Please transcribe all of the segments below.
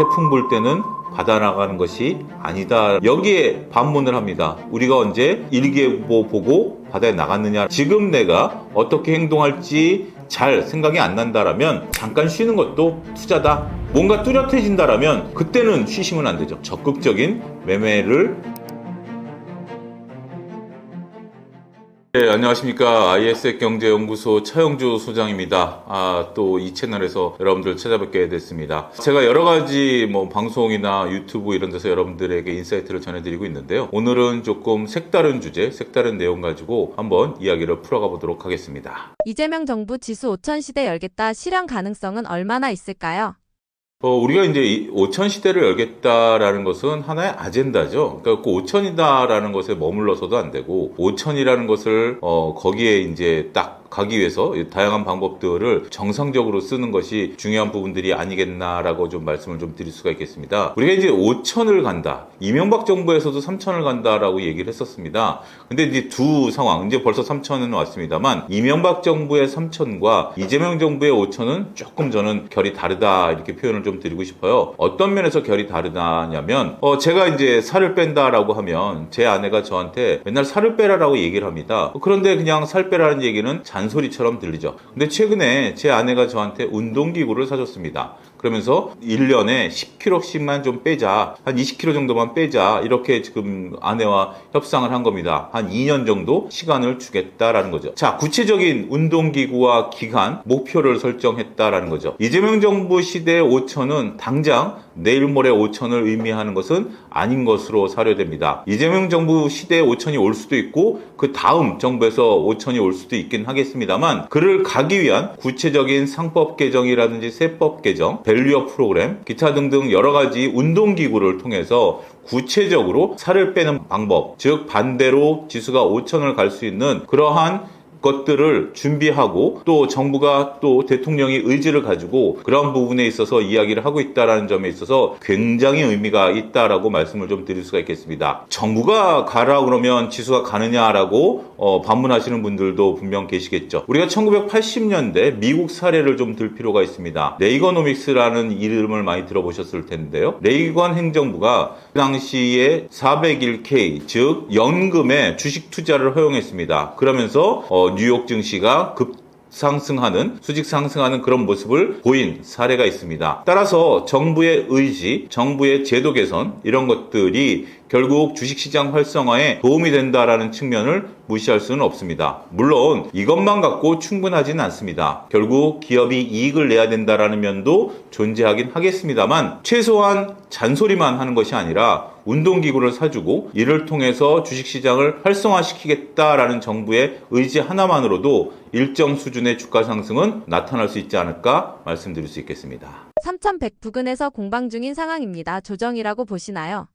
태풍 불 때는 바다 나가는 것이 아니다. 여기에 반문을 합니다. 우리가 언제 일기예보 보고 바다에 나갔느냐. 지금 내가 어떻게 행동할지 잘 생각이 안 난다라면 잠깐 쉬는 것도 투자다. 뭔가 뚜렷해진다라면 그때는 쉬시면 안 되죠. 적극적인 매매를. 네, 안녕하십니까. IS경제연구소 차영주 소장입니다. 또 이 채널에서 여러분들 찾아뵙게 됐습니다. 제가 여러 가지 방송이나 유튜브 이런 데서 여러분들에게 인사이트를 전해드리고 있는데요. 오늘은 조금 색다른 주제, 색다른 내용 가지고 한번 이야기를 풀어가 보도록 하겠습니다. 이재명 정부 지수 5천 시대 열겠다. 실현 가능성은 얼마나 있을까요? 우리가 이제 5천 시대를 열겠다라는 것은 하나의 아젠다죠. 그러니까 그 5천이다라는 것에 머물러서도 안 되고 5천이라는 것을 거기에 이제 딱 가기 위해서 다양한 방법들을 정상적으로 쓰는 것이 중요한 부분들이 아니겠나라고 좀 말씀을 좀 드릴 수가 있겠습니다. 우리가 이제 5천을 간다. 이명박 정부에서도 3천을 간다라고 얘기를 했었습니다. 근데 이제 두 상황, 이제 벌써 3천은 왔습니다만 이명박 정부의 3천과 이재명 정부의 5천은 조금 저는 결이 다르다 이렇게 표현을 좀 드리고 싶어요. 어떤 면에서 결이 다르다냐면 제가 이제 살을 뺀다라고 하면 제 아내가 저한테 맨날 살을 빼라라고 얘기를 합니다. 그런데 그냥 살 빼라는 얘기는 잔소리처럼 들리죠. 근데 최근에 제 아내가 저한테 운동기구를 사줬습니다. 그러면서 1년에 10kg씩만 좀 빼자. 한 20kg 정도만 빼자. 이렇게 지금 아내와 협상을 한 겁니다. 한 2년 정도 시간을 주겠다라는 거죠. 자, 구체적인 운동기구와 기간, 목표를 설정했다라는 거죠. 이재명 정부 시대의 5천은 당장 내일 모레 5천을 의미하는 것은 아닌 것으로 사료됩니다. 이재명 정부 시대의 5천이 올 수도 있고 그 다음 정부에서 5천이 올 수도 있긴 하겠습니다만 그를 가기 위한 구체적인 상법 개정이라든지 세법 개정, 밸류업 프로그램, 기타 등등 여러 가지 운동기구를 통해서 구체적으로 살을 빼는 방법, 즉 반대로 지수가 5천을 갈 수 있는 그러한 것들을 준비하고 또 정부가 또 대통령이 의지를 가지고 그런 부분에 있어서 이야기를 하고 있다는 점에 있어서 굉장히 의미가 있다라고 말씀을 좀 드릴 수가 있겠습니다. 정부가 가라 그러면 지수가 가느냐라고 반문하시는 분들도 분명 계시겠죠. 우리가 1980년대 미국 사례를 좀 들 필요가 있습니다. 레이거노믹스라는 이름을 많이 들어보셨을 텐데요. 레이건 행정부가 그 당시에 401k 즉 연금에 주식 투자를 허용했습니다. 그러면서 뉴욕 증시가 상승하는, 수직 상승하는 그런 모습을 보인 사례가 있습니다. 따라서 정부의 의지, 정부의 제도 개선 이런 것들이 결국 주식시장 활성화에 도움이 된다라는 측면을 무시할 수는 없습니다. 물론 이것만 갖고 충분하지는 않습니다. 결국 기업이 이익을 내야 된다라는 면도 존재하긴 하겠습니다만 최소한 잔소리만 하는 것이 아니라 운동기구를 사주고 이를 통해서 주식시장을 활성화시키겠다라는 정부의 의지 하나만으로도 일정 수준의 주가 상승은 나타날 수 있지 않을까 말씀드릴 수 있겠습니다. 3,100 부근에서 공방 중인 상황입니다. 조정이라고 보시나요?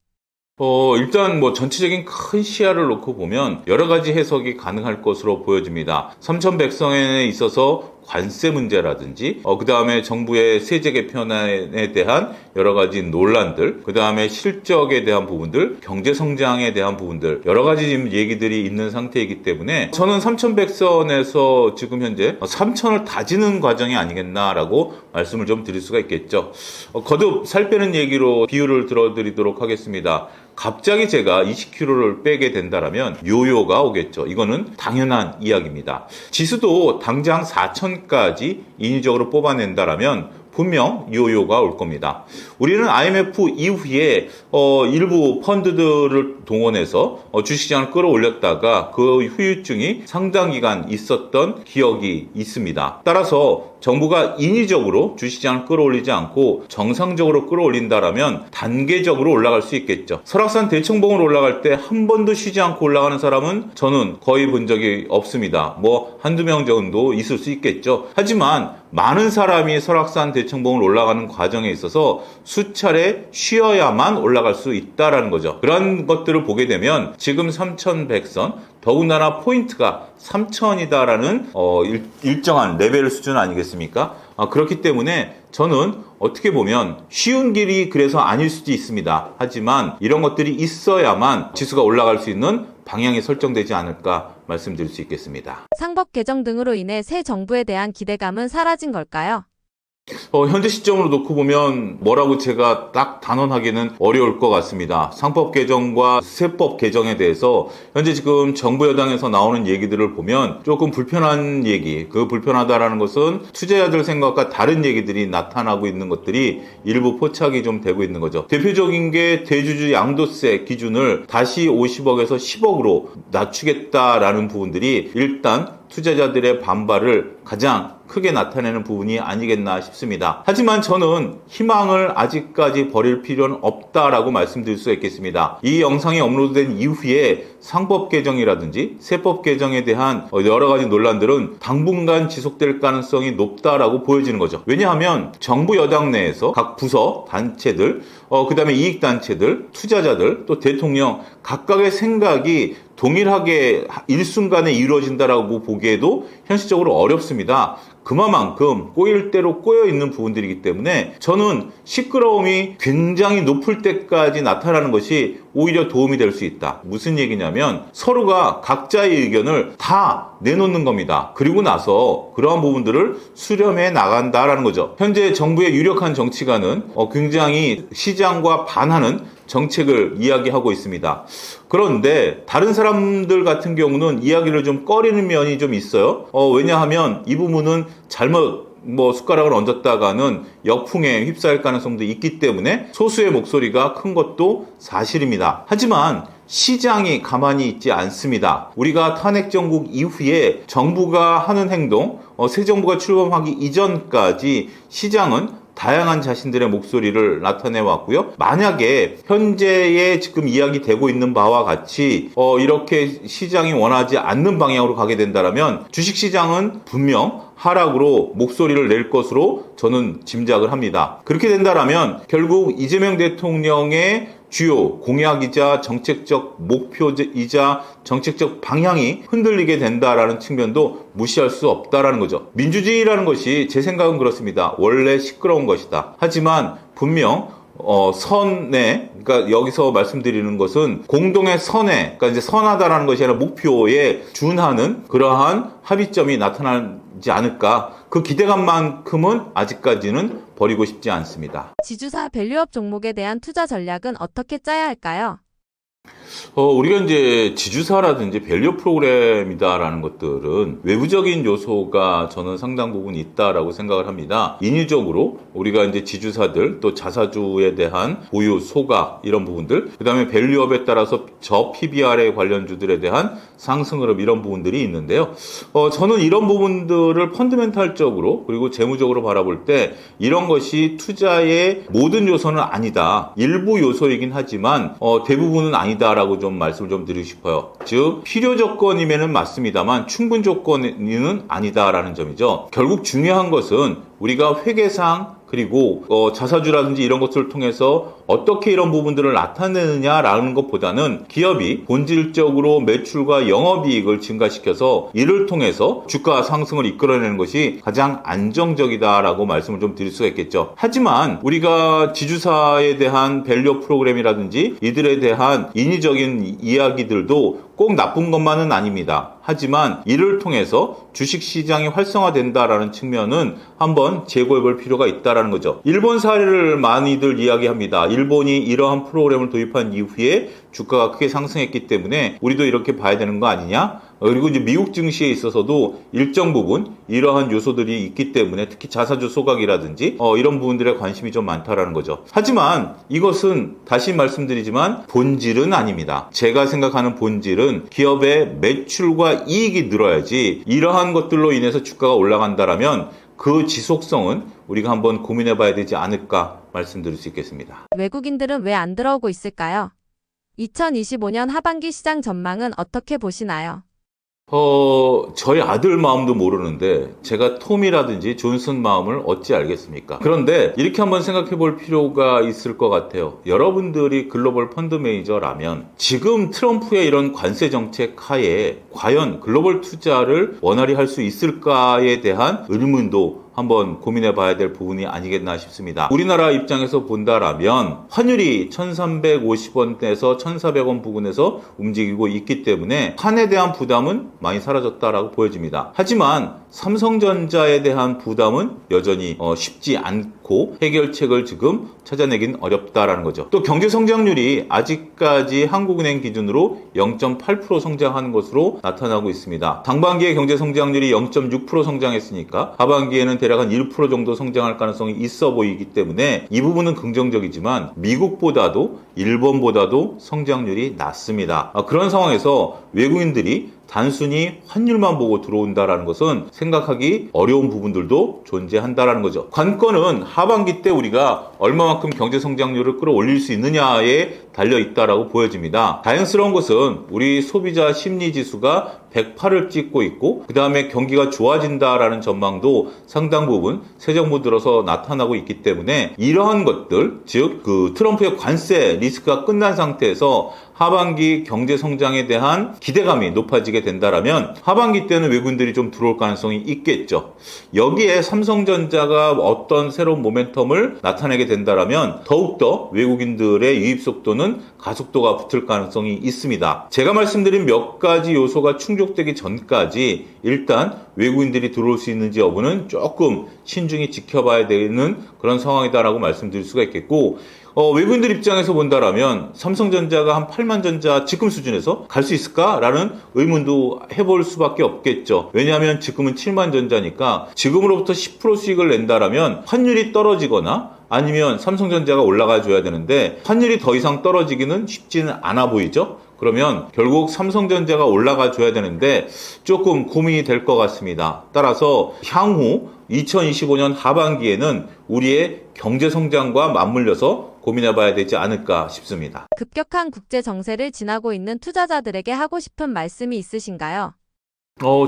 일단 전체적인 큰 시야를 놓고 보면 여러 가지 해석이 가능할 것으로 보여집니다. 3,100선에 있어서 관세 문제라든지 그 다음에 정부의 세제 개편에 대한 여러 가지 논란들, 그 다음에 실적에 대한 부분들, 경제 성장에 대한 부분들 여러 가지 지금 얘기들이 있는 상태이기 때문에 저는 3,100선에서 지금 현재 3,000을 다지는 과정이 아니겠나라고 말씀을 좀 드릴 수가 있겠죠. 거듭 살 빼는 얘기로 비유를 들어드리도록 하겠습니다. 갑자기 제가 20kg를 빼게 된다라면 요요가 오겠죠. 이거는 당연한 이야기입니다. 지수도 당장 4,000까지 인위적으로 뽑아낸다라면 분명 요요가 올 겁니다. 우리는 IMF 이후에 일부 펀드들을 동원해서 주식시장을 끌어올렸다가 그 후유증이 상당 기간 있었던 기억이 있습니다. 따라서 정부가 인위적으로 주식시장을 끌어올리지 않고 정상적으로 끌어올린다라면 단계적으로 올라갈 수 있겠죠. 설악산 대청봉을 올라갈 때 한 번도 쉬지 않고 올라가는 사람은 저는 거의 본 적이 없습니다. 한두 명 정도 있을 수 있겠죠. 하지만 많은 사람이 설악산 대청봉을 올라가는 과정에 있어서 수차례 쉬어야만 올라갈 수 있다라는 거죠. 그런 것들을 보게 되면 지금 3,100선 더군다나 포인트가 3,000이다라는 일정한 레벨 수준 아니겠습니까? 그렇기 때문에 저는 어떻게 보면 쉬운 길이 그래서 아닐 수도 있습니다. 하지만 이런 것들이 있어야만 지수가 올라갈 수 있는 방향이 설정되지 않을까 말씀드릴 수 있겠습니다. 상법 개정 등으로 인해 새 정부에 대한 기대감은 사라진 걸까요? 현재 시점으로 놓고 보면 뭐라고 제가 딱 단언하기는 어려울 것 같습니다. 상법 개정과 세법 개정에 대해서 현재 지금 정부 여당에서 나오는 얘기들을 보면 조금 불편한 얘기, 그 불편하다라는 것은 투자자들 생각과 다른 얘기들이 나타나고 있는 것들이 일부 포착이 좀 되고 있는 거죠. 대표적인 게 대주주 양도세 기준을 다시 50억에서 10억으로 낮추겠다라는 부분들이 일단 투자자들의 반발을 가장 크게 나타내는 부분이 아니겠나 싶습니다. 하지만 저는 희망을 아직까지 버릴 필요는 없다라고 말씀드릴 수 있겠습니다. 이 영상이 업로드된 이후에 상법 개정이라든지 세법 개정에 대한 여러 가지 논란들은 당분간 지속될 가능성이 높다라고 보여지는 거죠. 왜냐하면 정부 여당 내에서 각 부서, 단체들, 그다음에 이익단체들, 투자자들, 또 대통령 각각의 생각이 동일하게 일순간에 이루어진다라고 보기에도 현실적으로 어렵습니다. 그만큼 꼬일 대로 꼬여 있는 부분들이기 때문에 저는 시끄러움이 굉장히 높을 때까지 나타나는 것이 오히려 도움이 될 수 있다. 무슨 얘기냐면 서로가 각자의 의견을 다 내놓는 겁니다. 그리고 나서 그러한 부분들을 수렴해 나간다라는 거죠. 현재 정부의 유력한 정치가는 굉장히 시장과 반하는 정책을 이야기하고 있습니다. 그런데 다른 사람들 같은 경우는 이야기를 좀 꺼리는 면이 좀 있어요. 왜냐하면 이 부분은 잘못 숟가락을 얹었다가는 역풍에 휩싸일 가능성도 있기 때문에 소수의 목소리가 큰 것도 사실입니다. 하지만 시장이 가만히 있지 않습니다. 우리가 탄핵 정국 이후에 정부가 하는 행동, 새 정부가 출범하기 이전까지 시장은 다양한 자신들의 목소리를 나타내 왔고요. 만약에 현재의 지금 이야기되고 있는 바와 같이 이렇게 시장이 원하지 않는 방향으로 가게 된다면 주식시장은 분명 하락으로 목소리를 낼 것으로 저는 짐작을 합니다. 그렇게 된다면 결국 이재명 대통령의 주요 공약이자 정책적 목표이자 정책적 방향이 흔들리게 된다라는 측면도 무시할 수 없다라는 거죠. 민주주의라는 것이 제 생각은 그렇습니다. 원래 시끄러운 것이다. 하지만 분명 선에, 그러니까 여기서 말씀드리는 것은 공동의 선에, 그러니까 이제 선하다라는 것이 아니라 목표에 준하는 그러한 합의점이 나타나지 않을까. 그 기대감만큼은 아직까지는 버리고 싶지 않습니다. 지주사 밸류업 종목에 대한 투자 전략은 어떻게 짜야 할까요? 우리가 이제 지주사라든지 밸류 프로그램이다라는 것들은 외부적인 요소가 저는 상당 부분 있다라고 생각을 합니다. 인위적으로 우리가 이제 지주사들 또 자사주에 대한 보유 소각 이런 부분들, 그다음에 밸류업에 따라서 저 PBR에 관련주들에 대한 상승 흐름 이런 부분들이 있는데요. 저는 이런 부분들을 펀드멘탈적으로 그리고 재무적으로 바라볼 때 이런 것이 투자의 모든 요소는 아니다. 일부 요소이긴 하지만 대부분은 아니다라고 좀 말씀을 좀 드리고 싶어요. 즉 필요 조건이면은 맞습니다만 충분 조건은 아니다라는 점이죠. 결국 중요한 것은 우리가 회계상 그리고 자사주라든지 이런 것들을 통해서 어떻게 이런 부분들을 나타내느냐라는 것보다는 기업이 본질적으로 매출과 영업이익을 증가시켜서 이를 통해서 주가 상승을 이끌어내는 것이 가장 안정적이다라고 말씀을 좀 드릴 수가 있겠죠. 하지만 우리가 지주사에 대한 밸류 프로그램이라든지 이들에 대한 인위적인 이야기들도 꼭 나쁜 것만은 아닙니다. 하지만 이를 통해서 주식시장이 활성화된다라는 측면은 한번 재고해볼 필요가 있다는 거죠. 일본 사례를 많이들 이야기합니다. 일본이 이러한 프로그램을 도입한 이후에 주가가 크게 상승했기 때문에 우리도 이렇게 봐야 되는 거 아니냐? 그리고 이제 미국 증시에 있어서도 일정 부분 이러한 요소들이 있기 때문에 특히 자사주 소각이라든지 이런 부분들에 관심이 좀 많다라는 거죠. 하지만 이것은 다시 말씀드리지만 본질은 아닙니다. 제가 생각하는 본질은 기업의 매출과 이익이 늘어야지 이러한 것들로 인해서 주가가 올라간다라면 그 지속성은 우리가 한번 고민해 봐야 되지 않을까 말씀드릴 수 있겠습니다. 외국인들은 왜 안 들어오고 있을까요? 2025년 하반기 시장 전망은 어떻게 보시나요? 저희 아들 마음도 모르는데 제가 톰이라든지 존슨 마음을 어찌 알겠습니까? 그런데 이렇게 한번 생각해 볼 필요가 있을 것 같아요. 여러분들이 글로벌 펀드 매니저라면 지금 트럼프의 이런 관세 정책 하에 과연 글로벌 투자를 원활히 할 수 있을까에 대한 의문도 한번 고민해 봐야 될 부분이 아니겠나 싶습니다. 우리나라 입장에서 본다라면 환율이 1350원에서 1400원 부근에서 움직이고 있기 때문에 환에 대한 부담은 많이 사라졌다라고 보여집니다. 하지만 삼성전자에 대한 부담은 여전히 쉽지 않고 해결책을 지금 찾아내긴 어렵다라는 거죠. 또 경제 성장률이 아직까지 한국은행 기준으로 0.8% 성장하는 것으로 나타나고 있습니다. 상반기에 경제 성장률이 0.6% 성장했으니까 하반기에는 대략 한 1% 정도 성장할 가능성이 있어 보이기 때문에 이 부분은 긍정적이지만 미국보다도 일본보다도 성장률이 낮습니다. 그런 상황에서 외국인들이 단순히 환율만 보고 들어온다라는 것은 생각하기 어려운 부분들도 존재한다라는 거죠. 관건은 하반기 때 우리가 얼마만큼 경제 성장률을 끌어올릴 수 있느냐에 달려 있다라고 보여집니다. 다행스러운 것은 우리 소비자 심리 지수가 108을 찍고 있고 그 다음에 경기가 좋아진다라는 전망도 상당 부분 새 정부 들어서 나타나고 있기 때문에 이러한 것들, 즉 그 트럼프의 관세 리스크가 끝난 상태에서 하반기 경제 성장에 대한 기대감이 높아지게 된다라면 하반기 때는 외국인들이 좀 들어올 가능성이 있겠죠. 여기에 삼성전자가 어떤 새로운 모멘텀을 나타내게 된다라면 더욱더 외국인들의 유입 속도는 가속도가 붙을 가능성이 있습니다. 제가 말씀드린 몇 가지 요소가 충족되기 전까지 일단 외국인들이 들어올 수 있는지 여부는 조금 신중히 지켜봐야 되는 그런 상황이다라고 말씀드릴 수가 있겠고, 외국인들 입장에서 본다라면 삼성전자가 한 8만 전자 지금 수준에서 갈 수 있을까라는 의문도 해볼 수밖에 없겠죠. 왜냐하면 지금은 7만 전자니까 지금으로부터 10% 수익을 낸다라면 환율이 떨어지거나 아니면 삼성전자가 올라가 줘야 되는데 환율이 더 이상 떨어지기는 쉽지는 않아 보이죠. 그러면 결국 삼성전자가 올라가 줘야 되는데 조금 고민이 될 것 같습니다. 따라서 향후 2025년 하반기에는 우리의 경제 성장과 맞물려서 고민해 봐야 되지 않을까 싶습니다. 급격한 국제 정세를 지나고 있는 투자자들에게 하고 싶은 말씀이 있으신가요?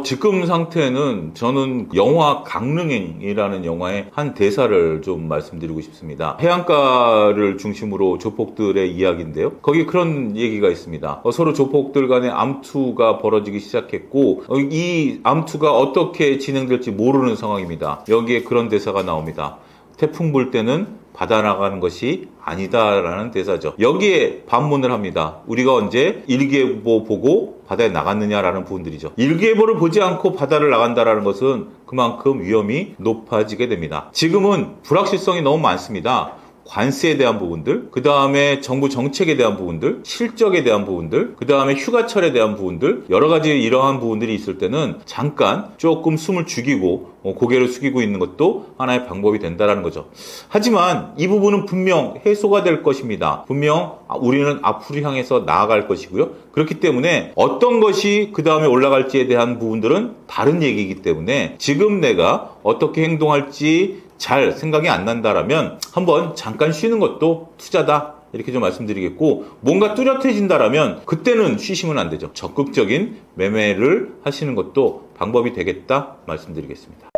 지금 상태는 저는 영화 강릉행이라는 영화의 한 대사를 좀 말씀드리고 싶습니다. 해안가를 중심으로 조폭들의 이야기인데요. 거기 그런 얘기가 있습니다. 서로 조폭들 간의 암투가 벌어지기 시작했고 이 암투가 어떻게 진행될지 모르는 상황입니다. 여기에 그런 대사가 나옵니다. 태풍 불 때는 바다 나가는 것이 아니다라는 대사죠. 여기에 반문을 합니다. 우리가 언제 일기예보 보고 바다에 나갔느냐라는 부분들이죠. 일기예보를 보지 않고 바다를 나간다라는 것은 그만큼 위험이 높아지게 됩니다. 지금은 불확실성이 너무 많습니다. 관세에 대한 부분들, 그 다음에 정부 정책에 대한 부분들, 실적에 대한 부분들, 그 다음에 휴가철에 대한 부분들, 여러 가지 이러한 부분들이 있을 때는 잠깐 조금 숨을 죽이고 고개를 숙이고 있는 것도 하나의 방법이 된다는 거죠. 하지만 이 부분은 분명 해소가 될 것입니다. 분명 우리는 앞으로 향해서 나아갈 것이고요. 그렇기 때문에 어떤 것이 그 다음에 올라갈지에 대한 부분들은 다른 얘기이기 때문에 지금 내가 어떻게 행동할지 잘 생각이 안 난다라면 한번 잠깐 쉬는 것도 투자다. 이렇게 좀 말씀드리겠고, 뭔가 뚜렷해진다라면 그때는 쉬시면 안 되죠. 적극적인 매매를 하시는 것도 방법이 되겠다 말씀드리겠습니다.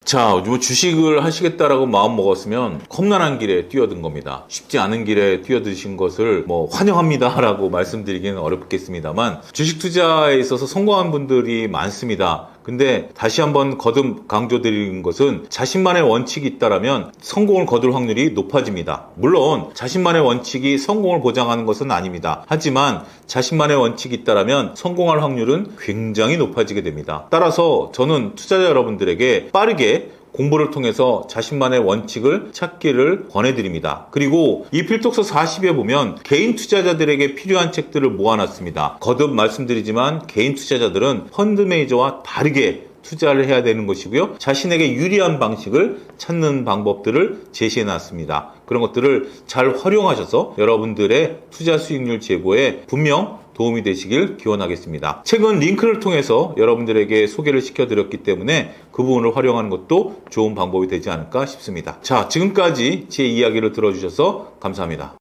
자, 뭐 주식을 하시겠다라고 마음 먹었으면 험난한 길에 뛰어든 겁니다. 쉽지 않은 길에 뛰어드신 것을 환영합니다라고 말씀드리기는 어렵겠습니다만 주식 투자에 있어서 성공한 분들이 많습니다. 근데 다시 한번 거듭 강조드리는 것은 자신만의 원칙이 있다라면 성공을 거둘 확률이 높아집니다. 물론 자신만의 원칙이 성공을 보장하는 것은 아닙니다. 하지만 자신만의 원칙이 있다라면 성공할 확률은 굉장히 높아지게 됩니다. 따라서 저는 투자자 여러분들에게 빠르게 공부를 통해서 자신만의 원칙을 찾기를 권해드립니다. 그리고 이 필독서 40에 보면 개인 투자자들에게 필요한 책들을 모아놨습니다. 거듭 말씀드리지만 개인 투자자들은 펀드 매니저와 다르게 투자를 해야 되는 것이고요. 자신에게 유리한 방식을 찾는 방법들을 제시해 놨습니다. 그런 것들을 잘 활용하셔서 여러분들의 투자 수익률 제고에 분명 도움이 되시길 기원하겠습니다. 최근 링크를 통해서 여러분들에게 소개를 시켜드렸기 때문에 그 부분을 활용하는 것도 좋은 방법이 되지 않을까 싶습니다. 자, 지금까지 제 이야기를 들어주셔서 감사합니다.